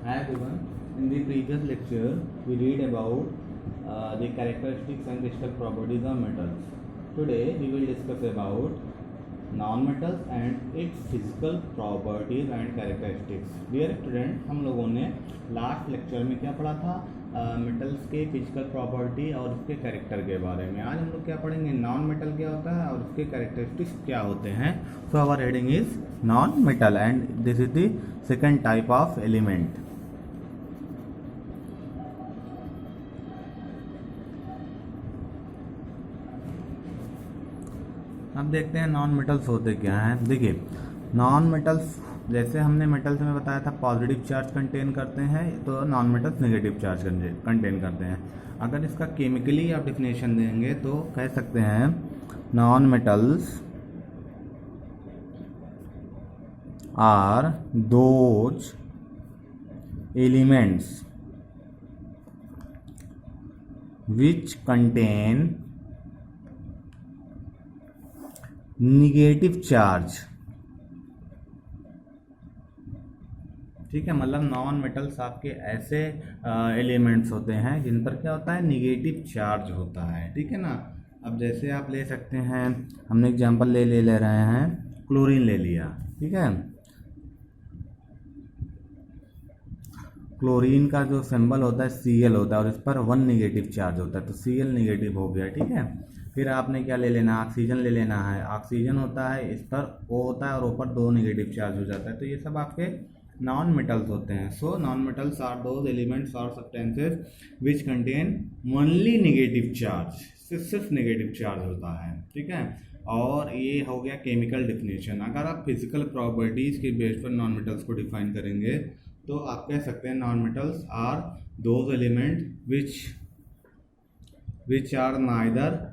Hi everyone. In the previous lecture, we read about the characteristics and crystal properties of metals. Today, we will discuss about non-metals and its physical properties and characteristics. Dear student, हम लोगों ने last lecture में क्या पढ़ा था? Metals के physical property और उसके कैरेक्टर के बारे में. आज हम लोग क्या पढ़ेंगे? नॉन मेटल क्या होता है और उसके कैरेक्टरिस्टिक्स क्या होते हैं. So our heading is non metal and this is the second type of element. अब देखते हैं नॉन मेटल्स होते क्या हैं. देखिए, नॉन मेटल्स जैसे हमने मेटल्स में बताया था पॉजिटिव चार्ज कंटेन करते हैं, तो non metals negative charge contain करते हैं. अगर इसका केमिकली आप डिफिनेशन देंगे तो कह सकते हैं non metals are those elements which contain negative charge. ठीक है, मतलब नॉन मेटल्स आपके ऐसे एलिमेंट्स होते हैं जिन पर क्या होता है, निगेटिव चार्ज होता है. ठीक है ना. अब जैसे आप ले सकते हैं, हमने एग्जांपल ले रहे हैं, क्लोरीन ले लिया. ठीक है, क्लोरीन का जो सिंबल होता है Cl होता है और इस पर 1 निगेटिव चार्ज होता है, तो Cl निगेटिव हो गया. ठीक है, फिर आपने क्या ले लेना, ऑक्सीजन ले लेना है. ऑक्सीजन होता है, इस पर O होता है और ऊपर 2 निगेटिव चार्ज हो जाता है. तो ये सब आपके नॉन मेटल्स होते हैं. So non metals are those elements और substances which contain only negative charge. सिर्फ निगेटिव चार्ज होता है. ठीक है, और ये हो गया केमिकल डिफिनेशन. अगर आप फिजिकल प्रॉपर्टीज़ के बेस पर नॉन मेटल्स को डिफाइन करेंगे तो आप कह सकते हैं non metals are those element which are neither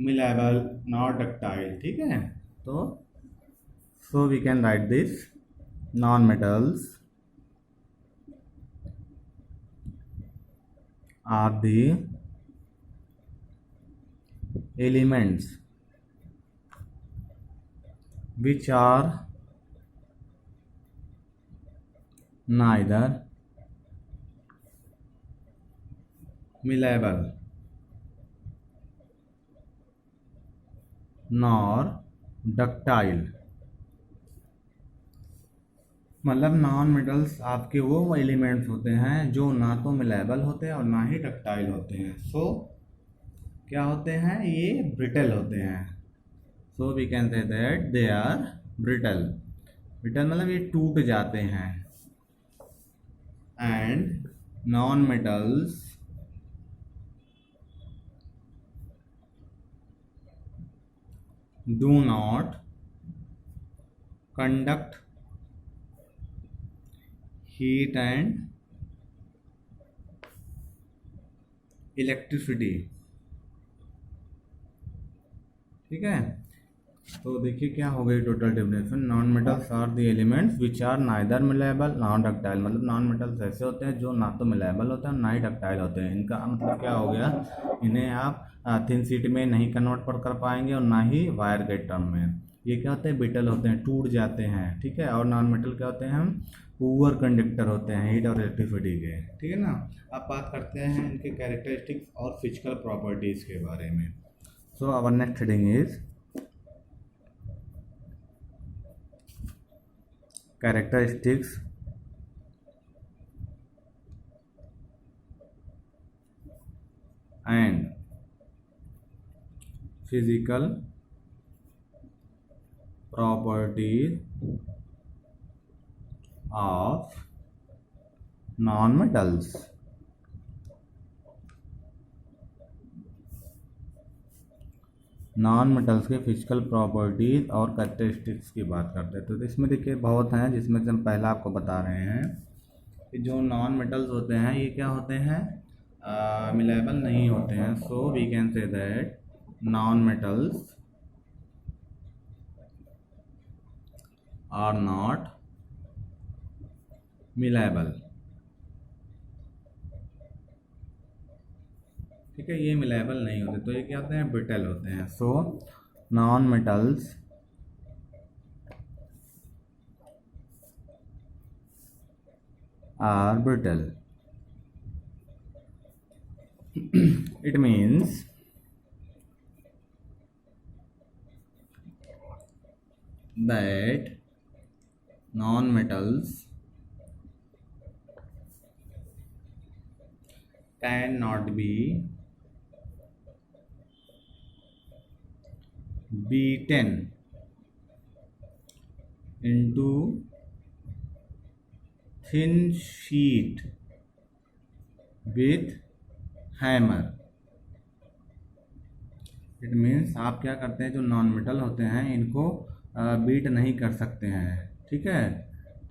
malleable nor ductile. ठीक है, तो so we can write this non metals are the elements which are neither malleable nor ductile. मतलब नॉन मेटल्स आपके वो एलिमेंट्स होते हैं जो ना तो मिलेबल होते हैं और ना ही डक्टाइल होते हैं. सो क्या होते हैं, ये ब्रिटल होते हैं. So we can say that they are brittle. Brittle मतलब ये टूट जाते हैं. And non metals do not conduct heat and electricity. ठीक है, तो देखिए क्या हो गई total definition. Non metals are the elements which are neither malleable nor ductile. मतलब नॉन मेटल्स ऐसे होते हैं जो ना तो मिलेबल होते हैं ना ही डक्टाइल होते हैं. इनका मतलब क्या हो गया, इन्हें आप थिन शीट में नहीं कन्वर्ट कर पाएंगे और ना ही वायर के टर्म में. ये क्या होते हैं, ब्रिटल होते हैं, टूट जाते हैं. ठीक है, और नॉन मेटल क्या होते हैं, हम पुअर कंडक्टर होते हैं हीट और इलेक्ट्रिसिटी के. ठीक है ना. अब बात करते हैं इनके कैरेक्टरिस्टिक्स और फिजिकल प्रॉपर्टीज़ के बारे में. So our next heading is characteristics and physical properties of non-metals. Non metals के फिजिकल प्रॉपर्टीज और कैरेक्टरिस्टिक्स की बात करते हैं. तो इसमें देखिए बहुत हैं, जिसमें से हम पहला आपको बता रहे हैं कि जो नॉन मेटल्स होते हैं ये क्या होते हैं, मिलेबल नहीं होते हैं. So we can say that non metals are not malleable. ठीक है, ये मिलेबल नहीं होते, तो ये क्या होते हैं, ब्रिटल होते हैं. So non metals are brittle. It means that non-metals cannot be beaten into thin sheet with hammer. It means आप क्या करते हैं, जो नॉन मेटल होते हैं इनको बीट नहीं कर सकते हैं, ठीक है,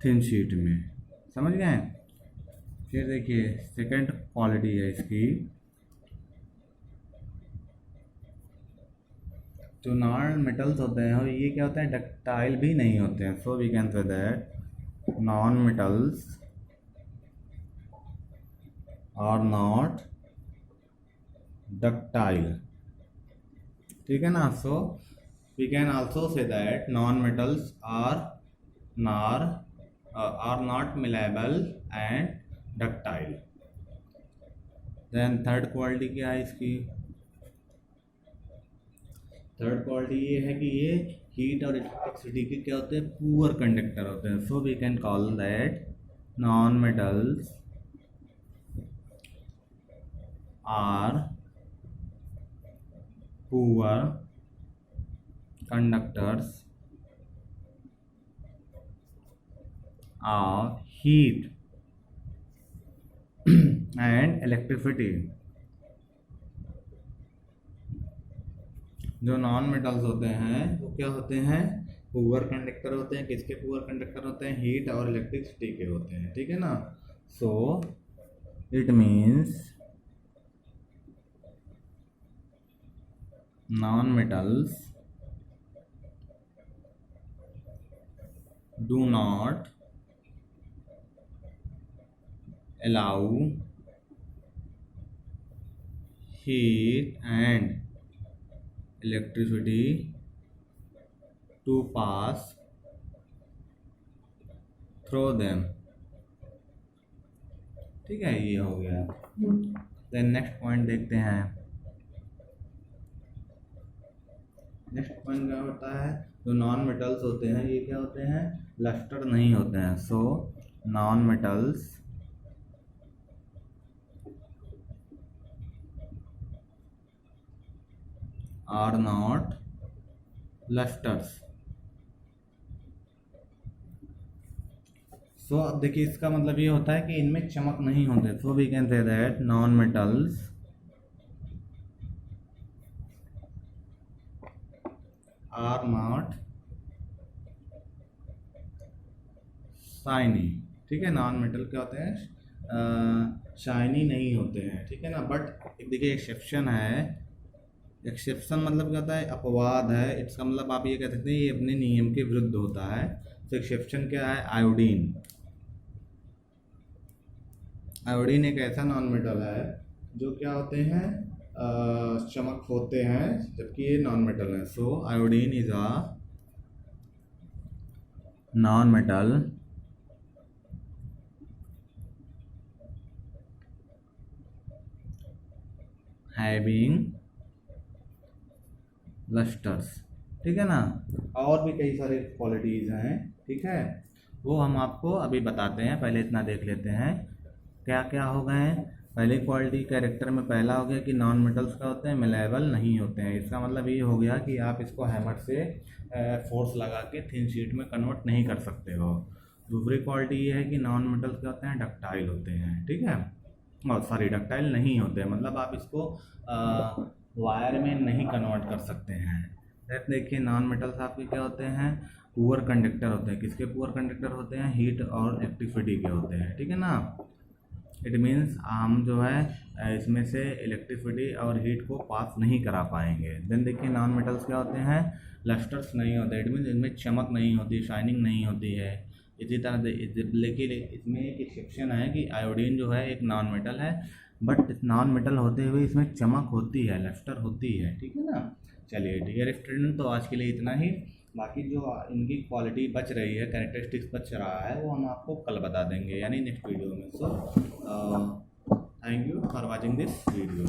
थिन शीट में, समझ गए। फिर देखिए सेकंड क्वालिटी है इसकी, जो नॉन मेटल्स होते हैं ये क्या होते हैं, डक्टाइल भी नहीं होते हैं। So we can say that non metals are not ductile, ठीक है ना। So we can also say that non metals are not malleable and ductile. Then third quality क्या है इसकी, थर्ड क्वालिटी ये है कि ये हीट और इलेक्ट्रिसिटी के क्या होते हैं, पुअर कंडक्टर होते हैं। So we can call that non metals are poor conductors of heat and electricity. जो नॉन मेटल्स होते हैं वो क्या होते हैं, पुअर कंडक्टर होते हैं। किसके पुअर कंडक्टर होते हैं, हीट और इलेक्ट्रिसिटी के होते हैं, ठीक है ना। So it means non-metals do not allow heat and electricity to pass through them, ठीक है, ये हो गया। देन नेक्स्ट पॉइंट देखते हैं। नेक्स्ट पॉइंट क्या होता है, जो नॉन मेटल्स होते हैं ये क्या होते हैं, लस्टर नहीं होते हैं। So non metals are not lustres. So अब देखिए इसका मतलब ये होता है कि इनमें चमक नहीं होते। So we can say that non metals are not shiny, ठीक है। नॉन मेटल क्या होते हैं, शाइनी नहीं होते हैं, ठीक है ना। बट देखिए एक्सेप्शन है, एक्सेप्शन मतलब क्या होता है, अपवाद है। इसका मतलब आप ये कह सकते हैं ये अपने नियम के विरुद्ध होता है। तो एक्सेप्शन क्या है, आयोडीन। आयोडीन एक ऐसा नॉन मेटल है जो क्या होते हैं, चमक होते हैं, जबकि ये नॉन मेटल है। So iodine is a non metal having lustres, ठीक है ना। और भी कई सारे क्वालिटीज़ हैं, ठीक है, वो हम आपको अभी बताते हैं। पहले इतना देख लेते हैं क्या क्या हो गए हैं। पहले क्वालिटी कैरेक्टर में पहला हो गया कि नॉन मेटल्स का होते हैं, मिलेबल नहीं होते हैं। इसका मतलब ये हो गया कि आप इसको हैमर से फोर्स लगा के थिन शीट में कन्वर्ट नहीं कर सकते हो। दूसरी क्वालिटी ये है कि नॉन मेटल्स क्या होते हैं, डक्टाइल होते हैं, ठीक है, और सॉरी डक्टाइल नहीं होते हैं, मतलब आप इसको वायर में नहीं कन्वर्ट कर सकते हैं। देखिए नॉन मेटल्स आपके क्या होते हैं, पुअर कंडक्टर होते हैं। किसके पुअर कंडक्टर होते हैं, हीट और इलेक्ट्रिसिटी के होते हैं, ठीक है ना। इट मीन्स हम जो है इसमें से इलेक्ट्रिसिटी और हीट को पास नहीं करा पाएंगे। देन देखिए नॉन मेटल्स क्या होते हैं, लस्टर्स नहीं होते। इट मीन्स इनमें चमक नहीं होती, शाइनिंग नहीं होती है। इसी तरह लेकिन इसमें एक एक्सेप्शन है कि आयोडीन जो है एक नॉन मेटल है, बट नॉन मेटल होते हुए इसमें चमक होती है, लस्टर होती है, ठीक है ना। चलिए डियर स्टूडेंट, तो आज के लिए इतना ही। बाकी जो इनकी क्वालिटी बच रही है, कैरेक्टरिस्टिक्स बच रहा है, वो हम आपको कल बता देंगे यानी नेक्स्ट वीडियो में। So thank you for watching this video.